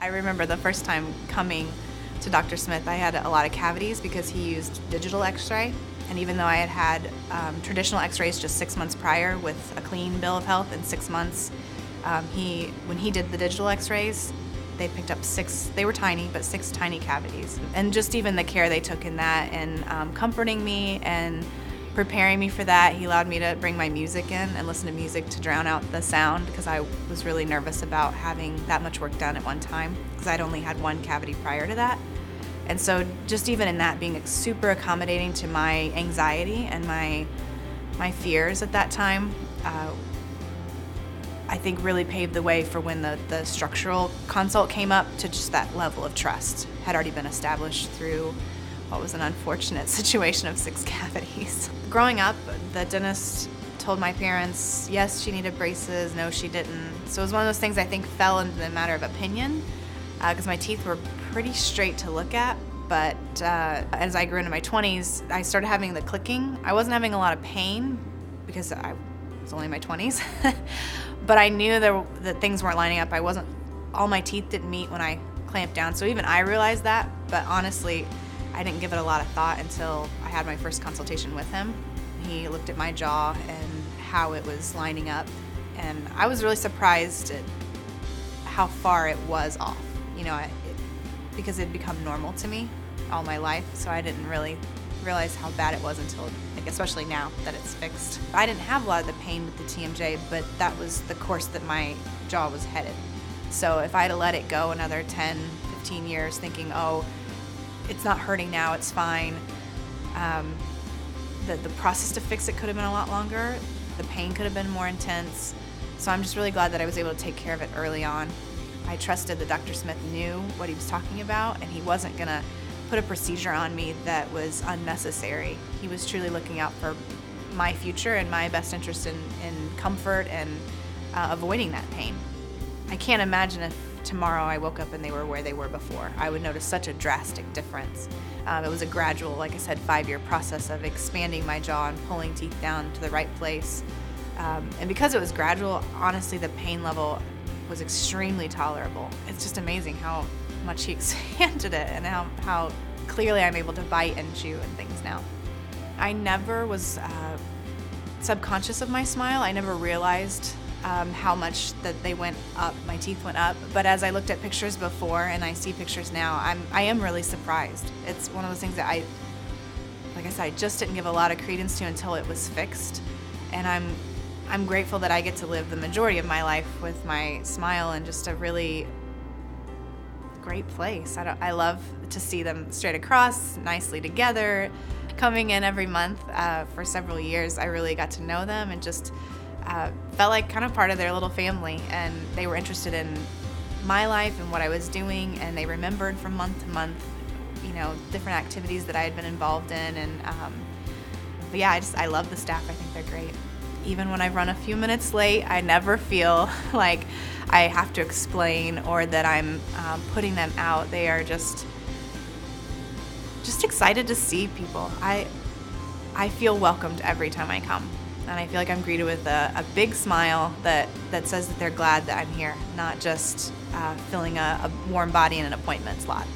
I remember the first time coming to Dr. Smith, I had a lot of cavities because he used digital x-ray. And even though I had had traditional x-rays just 6 months prior with a clean bill of health in 6 months, when he did the digital x-rays, they picked up they were tiny, but 6 tiny cavities. And just even the care they took in that and comforting me and preparing me for that, he allowed me to bring my music in and listen to music to drown out the sound because I was really nervous about having that much work done at one time because I'd only had 1 cavity prior to that. And so just even in that, being super accommodating to my anxiety and my fears at that time, I think really paved the way for when the structural consult came up to just that level of trust had already been established through what was an unfortunate situation of 6 cavities. Growing up, the dentist told my parents, yes, she needed braces, no, she didn't. So it was one of those things I think fell into the matter of opinion because my teeth were pretty straight to look at. But as I grew into my 20s, I started having the clicking. I wasn't having a lot of pain because I was only in my 20s. But I knew that things weren't lining up. All my teeth didn't meet when I clamped down. So even I realized that, but honestly, I didn't give it a lot of thought until I had my first consultation with him. He looked at my jaw and how it was lining up, and I was really surprised at how far it was off, because it'd become normal to me all my life, so I didn't really realize how bad it was until, especially now that it's fixed. I didn't have a lot of the pain with the TMJ, but that was the course that my jaw was headed. So if I had let it go another 10, 15 years thinking, oh, it's not hurting now, it's fine, the process to fix it could have been a lot longer. The pain could have been more intense. So I'm just really glad that I was able to take care of it early on. I trusted that Dr. Smith knew what he was talking about, and he wasn't going to put a procedure on me that was unnecessary. He was truly looking out for my future and my best interest in comfort and avoiding that pain. I can't imagine if tomorrow I woke up and they were where they were before. I would notice such a drastic difference. It was a gradual, like I said, 5-year process of expanding my jaw and pulling teeth down to the right place. And because it was gradual, honestly, the pain level was extremely tolerable. It's just amazing how much he expanded it and how clearly I'm able to bite and chew and things now. I never was subconscious of my smile. I never realized how much that they went up, my teeth went up. But as I looked at pictures before and I see pictures now, I am really surprised. It's one of those things that like I said, I just didn't give a lot of credence to until it was fixed. And I'm grateful that I get to live the majority of my life with my smile in just a really great place. I love to see them straight across, nicely together. Coming in every month for several years, I really got to know them and just felt like kind of part of their little family, and they were interested in my life and what I was doing, and they remembered from month to month, different activities that I had been involved in, and but yeah, I love the staff. I think they're great. Even when I run a few minutes late, I never feel like I have to explain or that I'm putting them out. They are just excited to see people. I feel welcomed every time I come. And I feel like I'm greeted with a big smile that says that they're glad that I'm here, not just filling a warm body in an appointment slot.